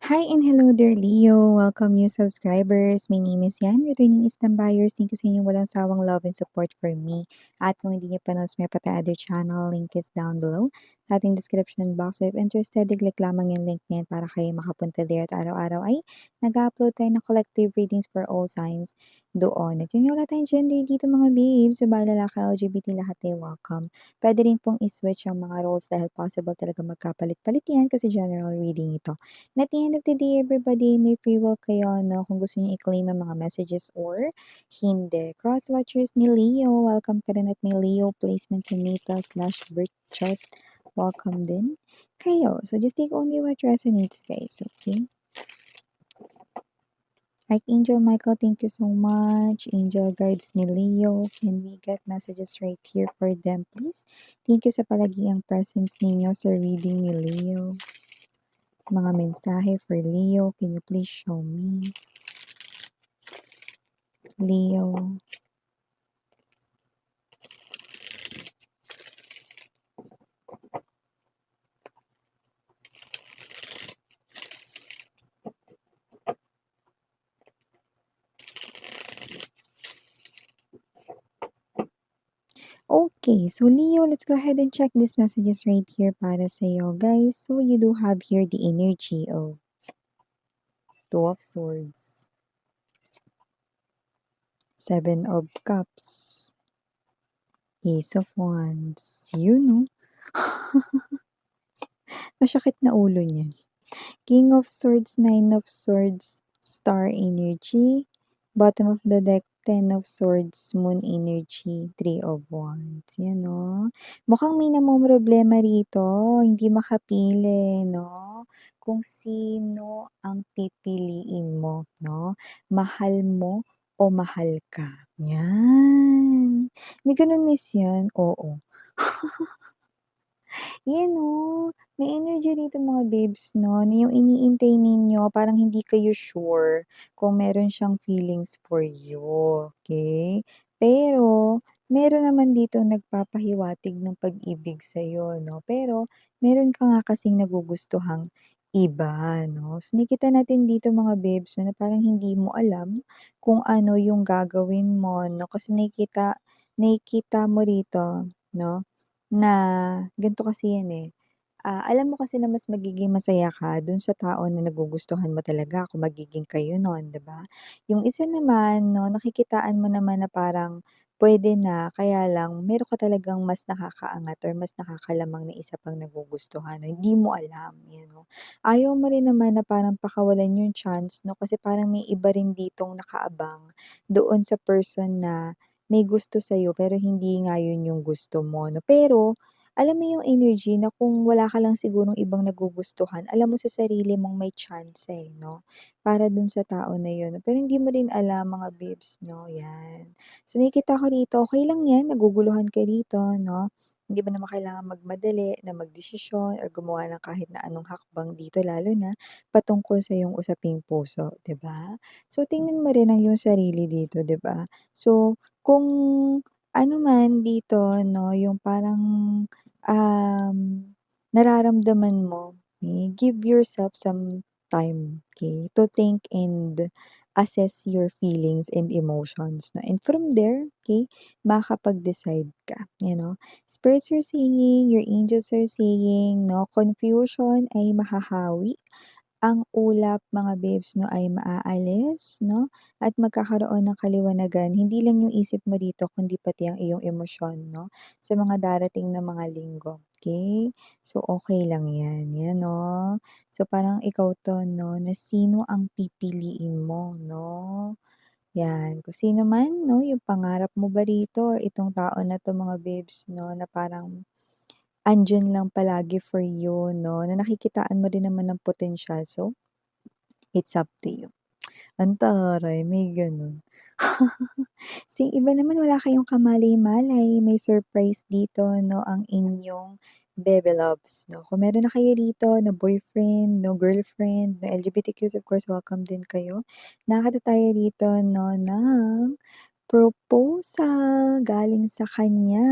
Hi and hello there, Leo. Welcome new subscribers. My name is Yan, returning Islam buyers. Thank you sa inyong walang sawang love and support for me. At kung hindi niyo pa na-subscribe pa other channel, link is down below. Sa ating description box, if interested, i-click lamang yung link na yan para kayo makapunta there. At araw-araw ay nag-upload tayo ng collective readings for all signs doon. At yun yung wala tayong gender dito mga babes. So, ba lalaki, LGBT, lahat ay welcome. Pwede rin pong i-switch yung mga roles dahil possible talaga magkapalit-palit yan kasi general reading ito. And at the end of the day, everybody, may free will kayo, no? Kung gusto niyo i-claim ang mga messages or hindi. Cross-watchers ni Leo, welcome ka rin at may Leo placement sa natal/birth chart. Welcome din kayo. So, just take only what resonates, guys, okay? Archangel Michael, thank you so much. Angel guides ni Leo, can we get messages right here for them, please? Thank you sa palagiang presence ninyo sa reading ni Leo. Mga mensahe for Leo, can you please show me? Leo. Okay, so Leo, let's go ahead and check these messages right here para sa'yo, guys. So you do have here the energy of Two of Swords, Seven of Cups, Ace of Wands. You know, masakit na ulo niyan. King of Swords, Nine of Swords, Star energy. Bottom of the deck, Ten of Swords, Moon energy, Three of Wands. Yan, no? Mukhang may namomroblema rito. Hindi makapili, no? Kung sino ang pipiliin mo, no? Mahal mo o mahal ka. Yan. May ganun, miss yan? Oo. Yan oh, may energy dito mga babes 'no, na yung iniintay ninyo parang hindi kayo sure kung meron siyang feelings for you, okay? Pero meron naman dito nagpapahiwatig ng pag-ibig sa'yo 'no, pero meron ka nga kasing nagugustuhang iba 'no. So nakikita natin dito mga babes 'no, na parang hindi mo alam kung ano yung gagawin mo 'no, kasi nakikita nakikita mo rito 'no, na ganito kasi yan, eh, alam mo kasi na mas magiging masaya ka dun sa tao na nagugustuhan mo talaga kung magiging kayo nun, 'di ba? Yung isa naman 'no, nakikitaan mo naman na parang puwede na, kaya lang meron ka talagang mas nakakaangat or mas nakakalamang na isa pang nagugustuhan, no, hindi mo alam, you know. Ayaw mo rin naman na parang pakawalan yung chance 'no, kasi parang may iba rin ditong nakaabang doon sa person na may gusto sa'yo pero hindi nga yun yung gusto mo 'no. Pero alam mo yung energy na kung wala ka lang sigurong ibang nagugustuhan, alam mo sa sarili mong may chance, eh, 'no, para dun sa tao na yun. Pero hindi mo rin alam mga babes 'no, 'yan. So nakikita ko rito, okey lang 'yan, naguguluhan ka rito 'no. Hindi mo naman kailangan magmadali na magdesisyon or gumawa ng kahit na anong hakbang dito lalo na patungkol sa iyong usaping puso, 'di ba? So tingnan mo rin ang iyong sarili dito, 'di ba? So kung ano man dito 'no, yung parang um, nararamdaman mo, eh, give yourself some time, okay, to think and assess your feelings and emotions, no? And from there, okay, makakapag-decide ka, you know. Spirits are saying, your angels are saying, no, confusion ay mahahawi, ang ulap mga babes 'no ay maaalis 'no, at magkakaroon ng kaliwanagan. Hindi lang yung isip mo dito kundi pati ang iyong emosyon 'no, sa mga darating na mga linggo, okey? So, okey lang 'yan, 'yan 'no. So, parang ikaw 'to 'no, na sino ang pipiliin mo 'no, 'yan. Kung sino man 'no, yung pangarap mo ba rito, itong tao na 'to mga babes 'no, na parang andiyan lang palagi for you 'no, na nakikitaan mo din naman ng potensyal. So, it's up to you. Ang taray, may gano'n. Sa iba naman wala kayong kamalay-malay, may surprise dito 'no, ang inyong bebe loves 'no. Kung meron na kayo dito na boyfriend 'no, girlfriend na LGBTQs, of course welcome din kayo. Nakakita tayo dito 'no ng proposal galing sa kanya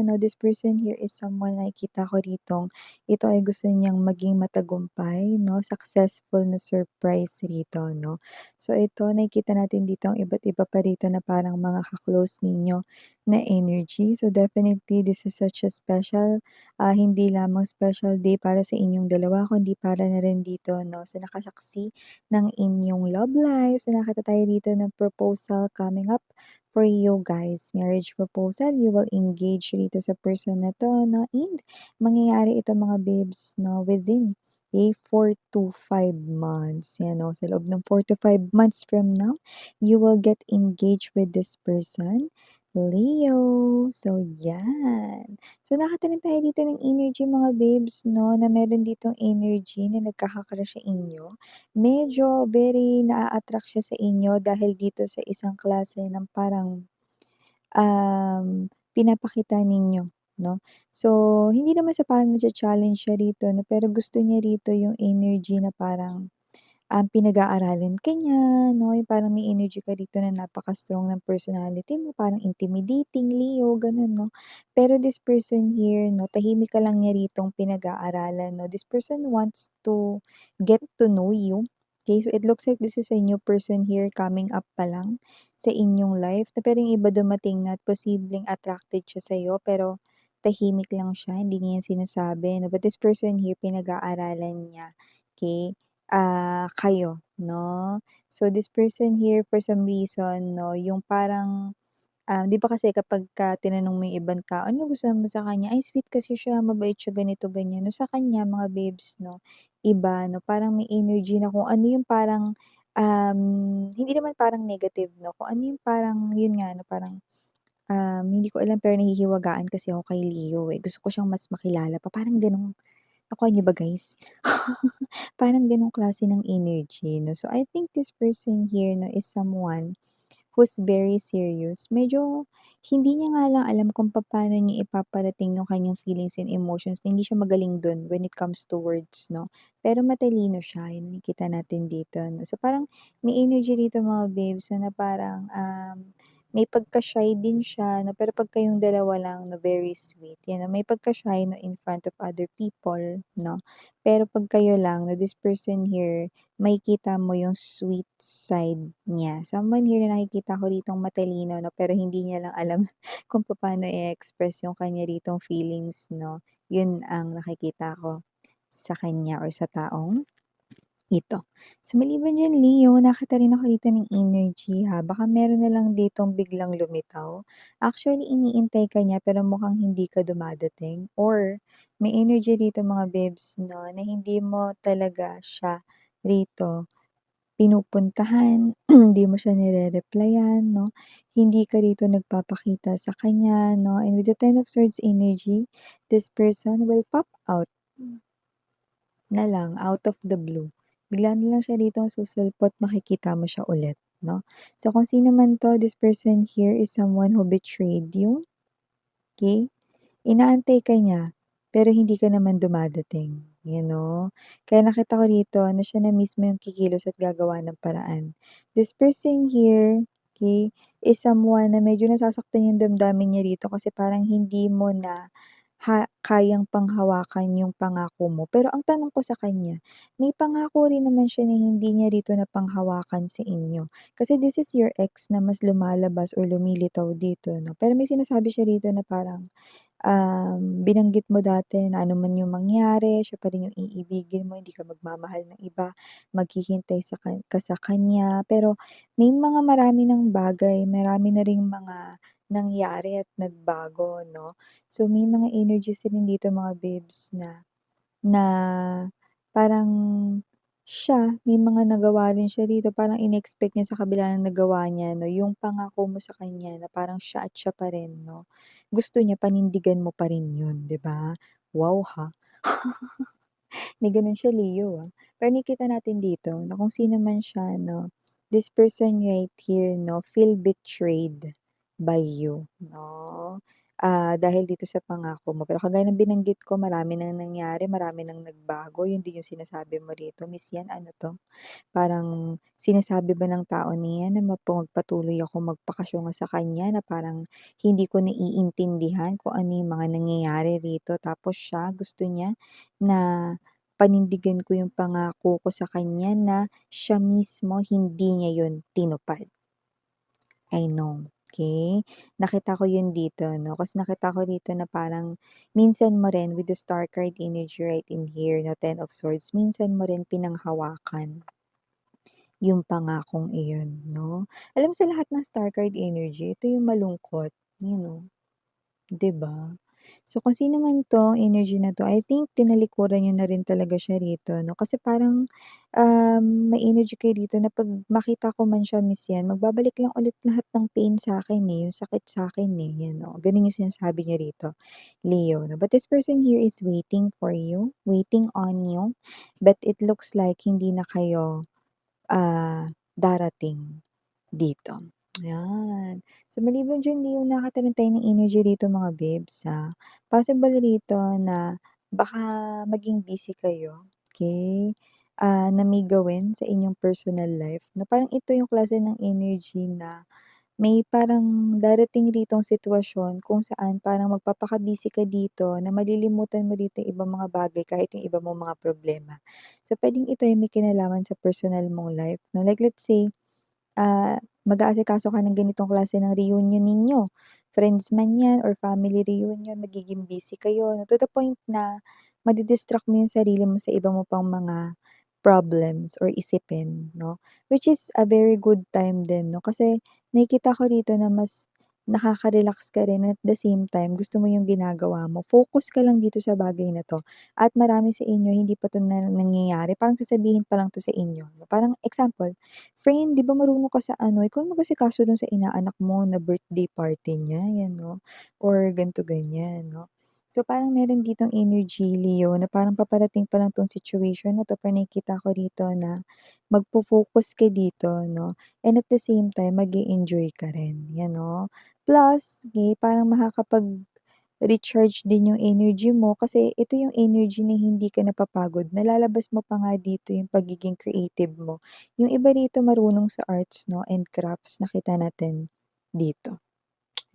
'no. This person here is someone nakikita ko ritong ito ay gusto niyang maging matagumpay 'no, successful na surprise rito 'no. So ito nakikita natin dito ang iba't iba pa rito na parang mga ka-close ninyo na energy. So definitely this is such a special, hindi lamang special day para sa inyong dalawa kundi para na rin dito 'no, sa nakasaksi ng inyong love life. So nakita tayo dito ng proposal coming up for you guys. Marriage proposal, you will engage dito sa person na 'to 'no, and mangyayari ito mga babes 'no, within 4 to 5 months. Yan 'no, sa loob ng 4 to 5 months from now, you will get engaged with this person, Leo. So yan. So nakita rin tayo dito ng energy mga babes 'no, na meron ditong energy na nagkaka-crush sa inyo. Medyo very naa-attract siya sa inyo dahil dito sa isang klase ng parang, pinapakita ninyo 'no. So, hindi naman sa parang nacha-challenge siya rito 'no, pero gusto niya rito yung energy na parang pinag-aaralan ka niya 'no, yung parang may energy ka dito na napaka-strong ng personality mo, parang intimidating, Leo, gano'n 'no. Pero this person here 'no, tahimik ka lang niya ritong pinag-aaralan 'no. This person wants to get to know you, okay? So it looks like this is a new person here coming up pa lang sa inyong life na pero yung iba dumating na at posibleng attracted siya sa'yo pero tahimik lang siya, hindi niya yan sinasabi 'no. But this person here pinag-aaralan niya, okay? Kayo 'no. So this person here for some reason 'no, yung parang, 'di ba kasi kapagka tinanong mo yung ibang tao, "Ano gusto mo sa kanya?" "Ay sweet kasi siya, mabait siya, ganito, ganyan." No sa kanya mga babes 'no, iba 'no, parang may energy na kung ano yung parang, hindi naman parang negative 'no, kung ano yung parang yun nga 'no, parang, hindi ko alam pero nahihiwagaan kasi ako kay Leo, eh. Gusto ko siyang mas makilala pa, parang gano'n. Nakuha niyo ba guys? Parang gano'ng klase ng energy 'no. So, I think this person here 'no is someone who's very serious. Medyo hindi niya nga lang alam kung papaano niya ipaparating yung kanyang feelings and emotions. Hindi siya magaling dun when it comes to words 'no. Pero matalino siya, yun nakikita natin dito 'no. So, parang may energy dito mga babes na parang, may pagka-shy din siya 'no, pero 'pag kayong dalawa lang 'no, very sweet, yan 'no. May pagka-shy 'no in front of other people 'no. Pero 'pag kayo lang 'no, this person here, makikita mo yung sweet side niya. Someone here na nakikita ko ritong matalino 'no, pero hindi niya lang alam kung papaano i-express yung kanya ritong feelings 'no. Yun ang nakikita ko sa kanya or sa taong ito. So, maliban diyan Leo, nakita rin ako dito ng energy ha, baka meron na lang ditong biglang lumitaw. Actually, iniintay ka niya pero mukhang hindi ka dumadating or may energy dito mga babes 'no, na hindi mo talaga siya rito pinupuntahan, hindi mo siya nire-replyan 'no, hindi ka rito nagpapakita sa kanya 'no, and with the Ten of Swords energy, this person will pop out na lang, out of the blue. Bigla na lang siya ditong susulpot, makikita mo siya ulit 'no. So kung sino man 'to, this person here is someone who betrayed you, okey? Inaantay ka niya, pero hindi ka naman dumadating, you know? Kaya nakita ko rito na siya na mismo yung kikilos at gagawa ng paraan. This person here, okey, is someone na medyo nasasaktan yung damdamin niya rito kasi parang hindi mo na kayang panghawakan yung pangako mo. Pero ang tanong ko sa kanya, may pangako rin naman siya na hindi niya rito napanghawakan sa inyo. Kasi this is your ex na mas lumalabas or lumilitaw dito 'no, pero may sinasabi siya rito na parang binanggit mo dati na ano man yung mangyari, siya pa rin yung iibigin mo, hindi ka magmamahal ng iba, maghihintay ka sa kanya. Pero may mga marami ng bagay, marami na ring mga nangyari at nagbago 'no. So may mga energies rin dito mga babes na na parang siya, may mga nagawa rin siya rito, parang in-expect niya sa kabila ng nagawa niya 'no, yung pangako mo sa kanya na parang siya at siya pa rin 'no, gusto niya panindigan mo pa rin yun, 'di ba? Wow ha, may gano'n siya Leo, Pero nakikita natin dito na kung sino man siya 'no, this person right here 'no, feel betrayed by you 'no. dahil dito sa pangako mo. Pero kagaya ng binanggit ko, marami ng nangyari, marami ng nagbago, yun din yung sinasabi mo rito, "Miss yan, ano 'to?" Parang sinasabi ba ng tao na 'yan na magpatuloy akong magpakasyunga sa kanya na parang hindi ko naiintindihan kung ano yung mga nangyayari rito. Tapos siya gusto niya na panindigan ko yung pangako ko sa kanya na siya mismo hindi niya yun tinupad. I know, okay. Nakita ko yun dito 'no, kasi nakita ko dito na parang minsan mo rin with the star card energy right in here na Ten of Swords, minsan mo rin pinanghawakan yung pangakong iyon 'no. Alam mo sa lahat ng star card energy, ito yung malungkot, you know, 'di ba? So, kung sino man 'tong energy na 'to, I think tinalikuran niyo na rin talaga siya rito 'no, kasi parang, may energy kayo dito na 'pag makita ko man siya, "Miss yan," magbabalik lang ulit lahat ng pain sa'kin, eh, yung sakit sa'kin, eh, yan oh, gano'n yung sinasabi niyo rito, Leo 'no. But this person here is waiting for you, waiting on you, but it looks like hindi na kayo darating dito, ayan. So, maliban diyan Leo, nakakaroon tayo ng energy rito mga babes, possible rito na baka maging busy kayo, okey, na may gawin sa inyong personal life na parang ito yung klase ng energy na may parang darating ritong sitwasyon kung saan parang magpapaka-busy ka dito na malilimutan mo dito yung ibang mga bagay kahit yung iba mong mga problema. So, puwedeng ito ay may kinalaman sa personal mong life 'no, like let's say, mag-aasikaso ka ng ganitong klase ng reunion ninyo, friends man 'yan or family reunion, magiging busy kayo to the point na madi-distract mo yung sarili mo sa iba mo pang mga problems or isipin 'no, which is a very good time din 'no, kasi nakikita ko rito na mas nakaka-relax ka rin at the same time gusto mo yung ginagawa mo. Focus ka lang dito sa bagay na 'to at marami sa inyo hindi pa 'to nangyayari, parang sasabihin pa lang 'to sa inyo 'no. Parang example, "Friend, 'di ba marunong ka sa ano, ikaw ang mag-asikaso dun sa inaanak mo na birthday party niya," 'yan 'no, or ganito, ganyan 'no. So, parang meron ditong energy, Leo, na parang paparating pa lang 'tong situation na 'to, pero nakikita ko rito na magfo-focus ka dito 'no, and at the same time mag-e-enjoy ka rin, 'yan 'no. Plus, parang makakapag-recharge din yung energy mo kasi ito yung energy na hindi ka napapagod, nalalabas mo pa nga dito yung pagiging creative mo. Yung iba rito marunong sa arts 'no and crafts, nakita natin dito.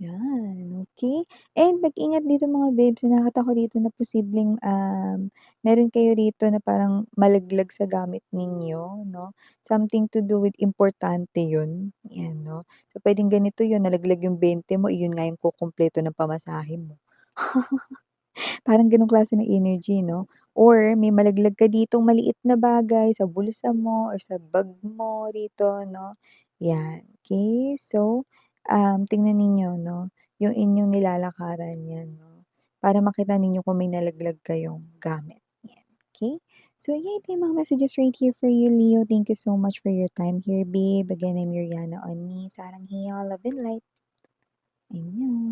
'Yan, okey. And mag-ingat dito mga babes, nakita ko dito na posibleng, meron kayo rito na parang malaglag sa gamit ninyo 'no, something to do with importante 'yun, 'yan 'no. So, puwedeng ganito 'yun, nalaglag yung 20 mo, iyon nga yung kukumpleto ng pamasahe mo. Parang gano'ng klase ng energy 'no, or may malaglag ka ditong maliit na bagay sa bulsa mo or sa bag mo rito 'no, 'yan. Okey, so, tingnan ninyo 'no, yung inyong nilalakaran 'yan 'no, para makita ninyo kung may nalaglag kayong gamit, 'yan. Okey? So, yeah, ito yung mga messages right here for you, Leo. Thank you so much for your time here, babe. Again, I'm Yuriana Onni, sarang hiya, love and light. Ayun.